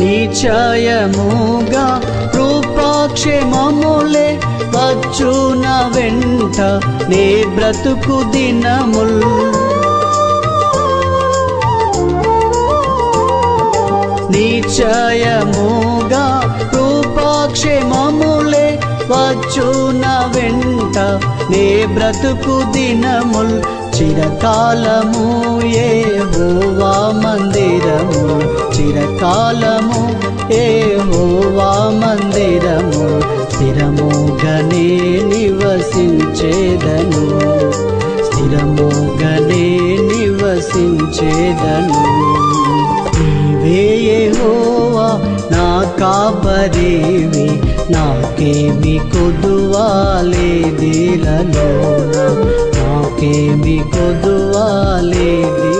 నిశ్చయముగా కృపాక్షేమములే వచ్చున వెంట నీ బ్రతుకు దినముల్ నిశ్చయముగా కృపాక్షేమములే వచ్చున వెంట నీ బ్రతుకు దినముల్ చిరకాలము యెహోవా మందిరము చిరకాలము యెహోవా మందిరము స్థిరముగానే నివసించేదను స్థిరముగానే నివసించేదను నీవే యెహోవా నా కాపరివి నాకేమి కొదువా లేదిలలోన నాకేమి కొదువా లేది